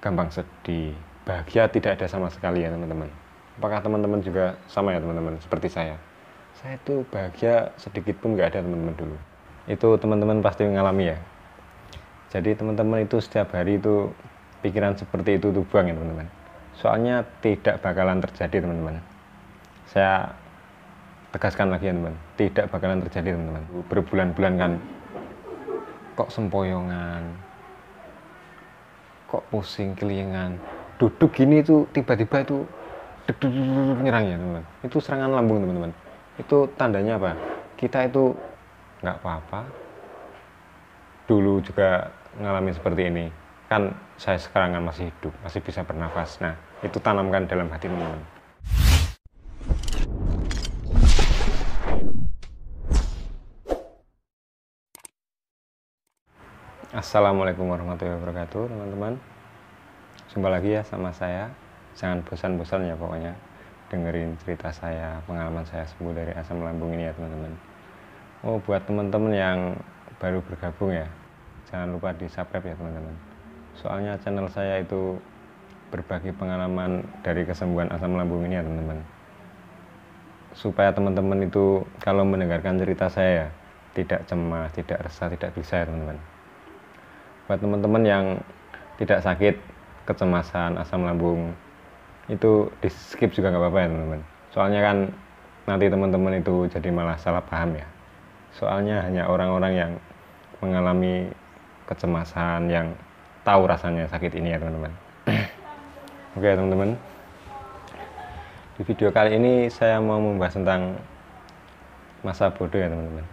gampang sedih, bahagia tidak ada sama sekali ya teman-teman. Apakah teman-teman juga sama ya teman-teman seperti saya? Saya itu bahagia sedikit pun nggak ada teman-teman dulu. Itu teman-teman pasti mengalami ya. Jadi teman-teman itu setiap hari itu pikiran seperti itu tuh buang ya teman-teman. Soalnya tidak bakalan terjadi teman-teman. Saya tegaskan lagi ya teman-teman, tidak bakalan terjadi teman-teman. Berbulan-bulan kan kok sempoyongan, kok pusing keliengan, duduk gini tuh tiba-tiba itu nyerang ya teman-teman. Itu serangan lambung teman-teman. Itu tandanya apa? Kita itu nggak apa-apa. Dulu juga ngalamin seperti ini. Kan saya sekarang kan masih hidup, masih bisa bernafas. Nah, itu tanamkan dalam hati teman-teman. Assalamualaikum warahmatullahi wabarakatuh teman-teman. Jumpa lagi ya sama saya. Jangan bosan-bosan ya pokoknya dengerin cerita saya, pengalaman saya sembuh dari asam lambung ini ya teman-teman. Oh, buat teman-teman yang baru bergabung ya, jangan lupa di subscribe ya teman-teman. Soalnya channel saya itu berbagi pengalaman dari kesembuhan asam lambung ini ya teman-teman. Supaya teman-teman itu kalau mendengarkan cerita saya ya, tidak cemas, tidak resah, tidak gelisah ya teman-teman. Buat teman-teman yang tidak sakit kecemasan asam lambung, itu di skip juga nggak apa-apa ya teman-teman. Soalnya kan nanti teman-teman itu jadi malah salah paham ya. Soalnya hanya orang-orang yang mengalami kecemasan yang tahu rasanya sakit ini ya teman-teman. Oke teman-teman, di video kali ini saya mau membahas tentang masa bodoh ya teman-teman.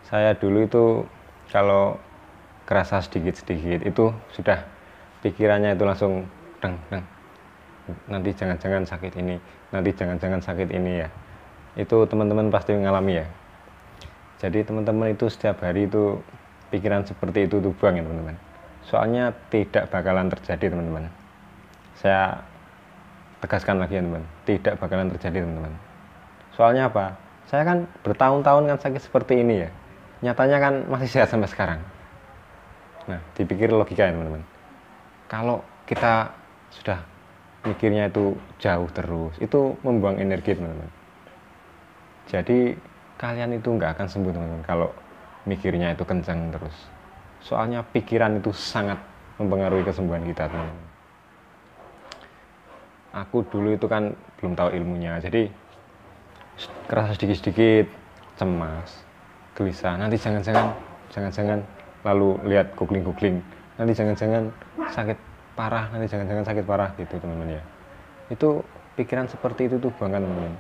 Saya dulu itu kalau kerasa sedikit-sedikit itu sudah pikirannya itu langsung deng, nanti jangan-jangan sakit ini, nanti jangan-jangan sakit ini ya. Itu teman-teman pasti mengalami ya. Jadi teman-teman itu setiap hari itu pikiran seperti itu tuh buang ya teman-teman. Soalnya tidak bakalan terjadi teman-teman. Saya tegaskan lagi ya teman-teman, tidak bakalan terjadi teman-teman. Soalnya apa? Saya kan bertahun-tahun kan sakit seperti ini ya. Nyatanya kan masih sehat sampai sekarang. Nah, dipikir logika ya teman-teman. Kalau kita sudah mikirnya itu jauh terus, itu membuang energi teman-teman. Jadi kalian itu nggak akan sembuh teman-teman kalau mikirnya itu kencang terus. Soalnya pikiran itu sangat mempengaruhi kesembuhan kita teman-teman. Aku dulu itu kan belum tahu ilmunya, jadi kerasa sedikit-sedikit cemas, gelisah. Nanti jangan-jangan lalu lihat googling, nanti jangan-jangan sakit parah, nanti jangan-jangan sakit parah gitu teman-teman ya. Itu pikiran seperti itu tuh buangkan teman-teman.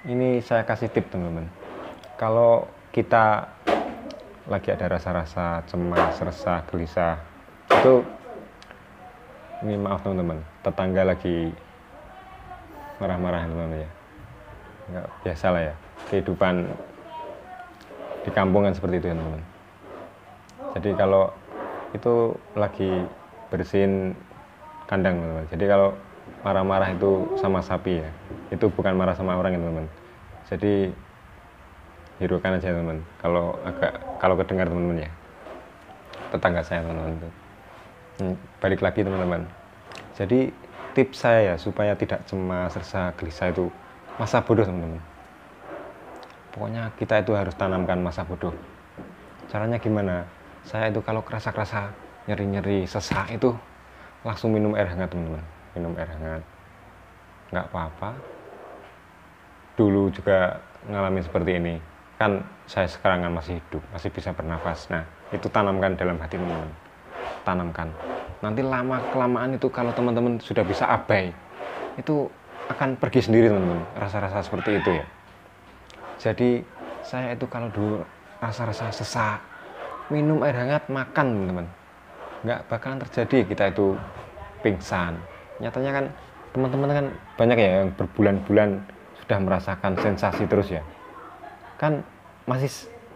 Ini saya kasih tip teman-teman. Kalau kita lagi ada rasa-rasa cemas, resah, gelisah, itu ini maaf teman-teman, tetangga lagi marah-marah teman-teman ya. Nggak biasa lah ya, kehidupan di kampung kan seperti itu ya teman-teman. Jadi kalau itu lagi bersihin kandang teman-teman. Jadi kalau marah-marah itu sama sapi ya, itu bukan marah sama orang ya teman-teman. Jadi hiraukan aja teman-teman. Kalau kedengar teman-teman ya, tetangga saya teman-teman itu. Balik lagi teman-teman. Jadi tips saya ya supaya tidak cemas, resah, gelisah itu masa bodoh teman-teman. Pokoknya kita itu harus tanamkan masa bodoh. Caranya gimana? Saya itu kalau kerasa-kerasa nyeri-nyeri, sesak itu langsung minum air hangat teman-teman. Minum air hangat. Nggak apa-apa. Dulu juga ngalamin seperti ini. Kan saya sekarang kan masih hidup, masih bisa bernafas. Nah, itu tanamkan dalam hati teman-teman. Tanamkan. Nanti lama-kelamaan itu kalau teman-teman sudah bisa abai, itu akan pergi sendiri teman-teman. Rasa-rasa seperti itu ya. Jadi saya itu kalau dulu rasa-rasa sesak, minum air hangat, makan teman-teman, nggak bakalan terjadi kita itu pingsan. Nyatanya kan teman-teman kan banyak ya yang berbulan-bulan sudah merasakan sensasi terus ya. Kan masih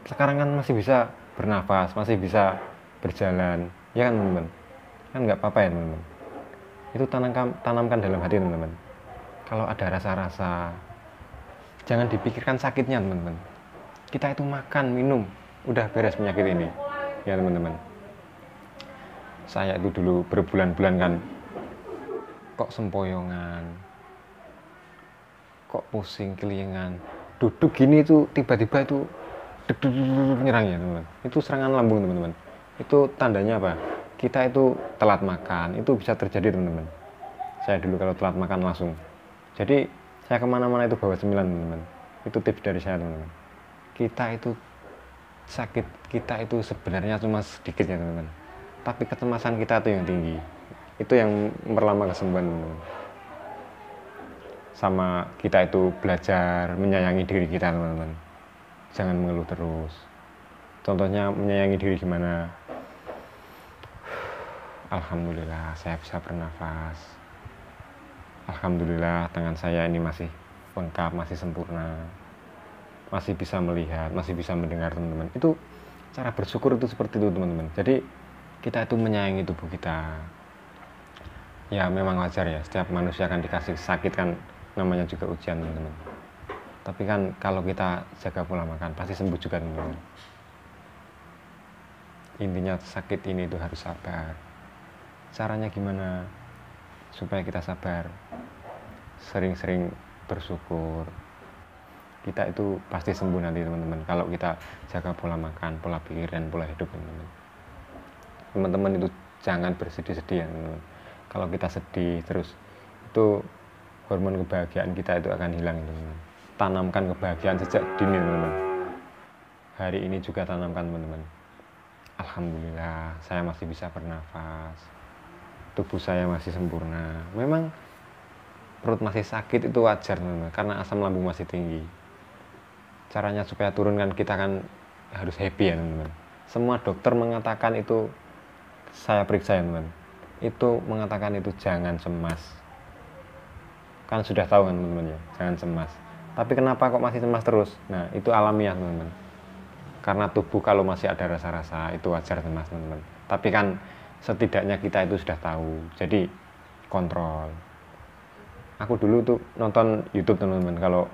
sekarang kan masih bisa bernafas, masih bisa berjalan, ya kan teman-teman? Kan nggak apa-apa ya teman-teman. Itu tanamkan dalam hati teman-teman. Kalau ada rasa-rasa, jangan dipikirkan sakitnya teman-teman. Kita itu makan, minum, udah beres penyakit ini ya teman-teman. Saya itu dulu berbulan-bulan kan kok sempoyongan, kok pusing keliengan, duduk gini itu tiba-tiba itu nyerang ya teman-teman. Itu serangan lambung teman-teman. Itu tandanya apa? Kita itu telat makan, itu bisa terjadi teman-teman. Saya dulu kalau telat makan langsung. Jadi saya kemana-mana itu bawa cemilan teman-teman. Itu tips dari saya teman-teman. Kita itu sakit, kita itu sebenarnya cuma sedikit ya teman-teman. Tapi kecemasan kita itu yang tinggi. Itu yang memperlama kesembuhan teman-teman. Sama kita itu belajar menyayangi diri kita teman-teman. Jangan mengeluh terus. Contohnya menyayangi diri gimana? Alhamdulillah saya bisa bernafas. Alhamdulillah tangan saya ini masih lengkap, masih sempurna. Masih bisa melihat, masih bisa mendengar teman-teman. Itu cara bersyukur itu seperti itu teman-teman. Jadi kita itu menyayangi tubuh kita. Ya memang wajar ya, setiap manusia akan dikasih sakit kan, namanya juga ujian teman-teman. Tapi kan kalau kita jaga pola makan pasti sembuh juga teman-teman. Intinya sakit ini itu harus sabar. Caranya gimana supaya kita sabar? Sering-sering bersyukur. Kita itu pasti sembuh nanti teman-teman kalau kita jaga pola makan, pola pikir dan pola hidup teman-teman. Teman-teman itu jangan bersedih-sedih ya teman-teman. Kalau kita sedih terus itu hormon kebahagiaan kita itu akan hilang teman-teman. Tanamkan kebahagiaan sejak dini teman-teman. Hari ini juga tanamkan teman-teman. Alhamdulillah saya masih bisa bernafas, tubuh saya masih sempurna. Memang perut masih sakit itu wajar teman-teman, karena asam lambung masih tinggi. Caranya supaya turunkan kita kan harus happy ya teman-teman. Semua dokter mengatakan itu, saya periksa ya teman-teman, itu mengatakan itu jangan cemas. Kan sudah tahu kan teman-teman ya, jangan cemas. Tapi kenapa kok masih cemas terus? Nah itu alamiah teman-teman. Karena tubuh kalau masih ada rasa-rasa itu wajar cemas teman-teman. Tapi kan setidaknya kita itu sudah tahu, jadi kontrol. Aku dulu tuh nonton YouTube teman-teman, kalau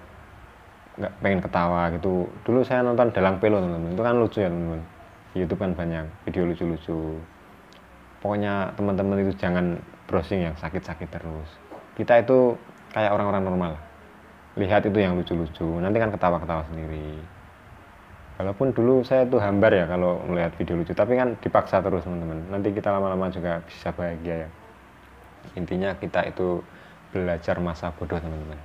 nggak pengen ketawa gitu, dulu saya nonton Dalang Pelo teman-teman, itu kan lucu ya teman-teman. Di YouTube kan banyak video lucu-lucu. Pokoknya teman-teman itu jangan browsing yang sakit-sakit terus. Kita itu kayak orang-orang normal, lihat itu yang lucu-lucu, nanti kan ketawa-ketawa sendiri. Walaupun dulu saya tuh hambar ya kalau melihat video lucu, tapi kan dipaksa terus teman-teman. Nanti kita lama-lama juga bisa bahagia ya. Intinya kita itu belajar masa bodoh teman-teman.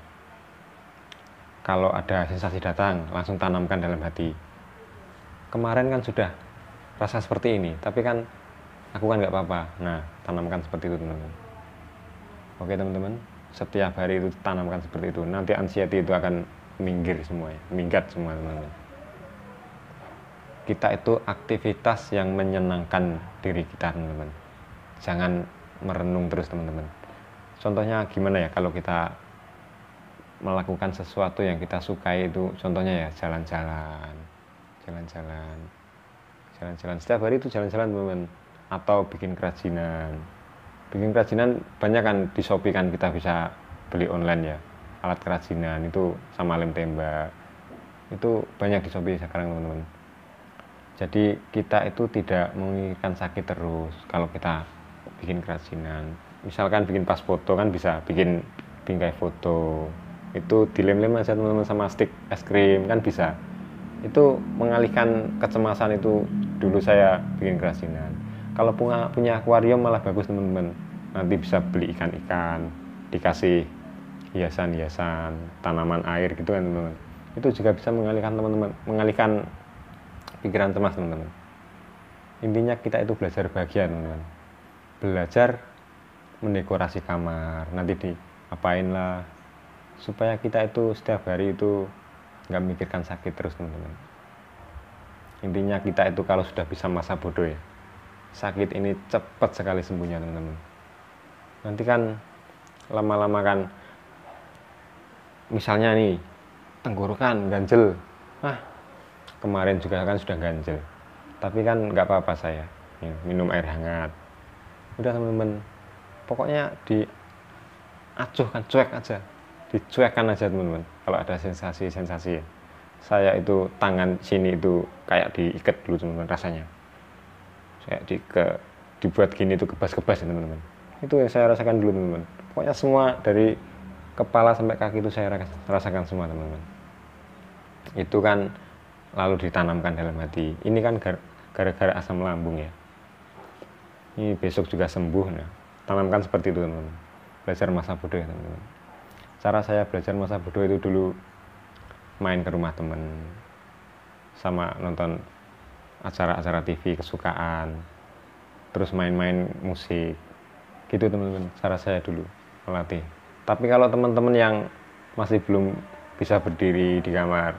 Kalau ada sensasi datang, langsung tanamkan dalam hati. Kemarin kan sudah rasa seperti ini, tapi kan aku kan nggak apa-apa. Nah, tanamkan seperti itu teman-teman. Oke teman-teman, setiap hari itu tanamkan seperti itu. Nanti anxiety itu akan minggir semua ya, minggat semua teman-teman. Kita itu aktivitas yang menyenangkan diri kita teman-teman. Jangan merenung terus teman-teman. Contohnya gimana ya, kalau kita melakukan sesuatu yang kita sukai itu, contohnya ya jalan-jalan, setiap hari itu jalan-jalan teman-teman. Atau bikin kerajinan banyak kan di Shopee kan, kita bisa beli online ya, alat kerajinan itu sama lem tembak itu banyak di Shopee sekarang teman-teman. Jadi kita itu tidak menginginkan sakit terus. Kalau kita bikin kerajinan, misalkan bikin pas foto kan bisa bikin bingkai foto, itu dilem-lem aja teman-teman sama stik es krim kan bisa. Itu mengalihkan kecemasan itu. Dulu saya bikin kerajinan. Kalau punya akuarium malah bagus teman-teman. Nanti bisa beli ikan-ikan, dikasih hiasan-hiasan, tanaman air gitu kan teman-teman. Itu juga bisa mengalihkan teman-teman, mengalihkan pikiran cemas teman-teman. Intinya kita itu belajar bahagia teman-teman. Belajar mendekorasi kamar, nanti diapain lah, supaya kita itu setiap hari itu nggak mikirkan sakit terus teman-teman. Intinya kita itu kalau sudah bisa masa bodoh ya, sakit ini cepat sekali sembuhnya teman-teman. Nanti kan lama-lama kan, misalnya nih tenggorokan ganjel, kemarin juga kan sudah ganjel, tapi kan nggak apa-apa saya minum air hangat, udah teman-teman. Pokoknya diacuhkan, dicuekkan aja teman-teman. Kalau ada sensasi saya itu tangan sini itu kayak diikat dulu teman-teman, rasanya kayak diikat, dibuat gini tuh kebas-kebas ya teman-teman. Itu yang saya rasakan dulu teman-teman. Pokoknya semua dari kepala sampai kaki itu saya rasakan semua teman-teman. Itu kan lalu ditanamkan dalam hati. Ini kan gara-gara asam lambung ya. Ini besok juga sembuh. Nah, tanamkan seperti itu teman-teman. Belajar masa bodoh ya teman-teman. Cara saya belajar masa bodoh itu dulu main ke rumah teman, sama nonton acara-acara TV kesukaan, terus main-main musik gitu teman-teman. Cara saya dulu melatih. Tapi kalau teman-teman yang masih belum bisa berdiri di kamar,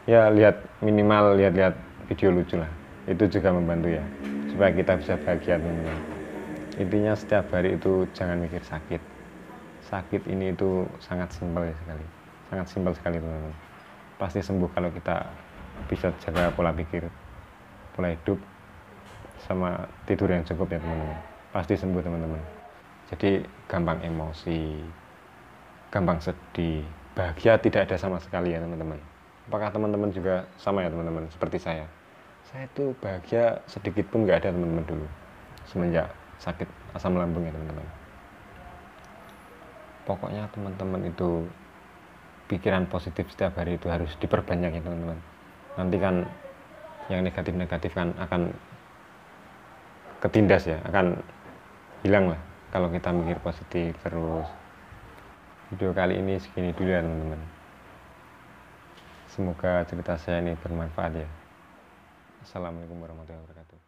ya minimal lihat video lucu lah, itu juga membantu ya, supaya kita bisa bahagia teman-teman. Intinya setiap hari itu jangan mikir sakit ini itu sangat simpel sekali teman-teman. Pasti sembuh kalau kita bisa jaga pola pikir, pola hidup, sama tidur yang cukup ya teman-teman. Pasti sembuh teman-teman. Jadi gampang emosi, gampang sedih, bahagia tidak ada sama sekali ya teman-teman. Apakah teman-teman juga sama ya teman-teman seperti saya? Saya itu bahagia sedikit pun nggak ada teman-teman dulu, semenjak sakit asam lambung ya teman-teman. Pokoknya teman-teman itu pikiran positif setiap hari itu harus diperbanyak ya teman-teman. Nanti kan yang negatif-negatif kan akan ketindas ya, akan hilang lah kalau kita mikir positif terus. Video kali ini segini dulu ya teman-teman. Semoga cerita saya ini bermanfaat ya. Assalamualaikum warahmatullahi wabarakatuh.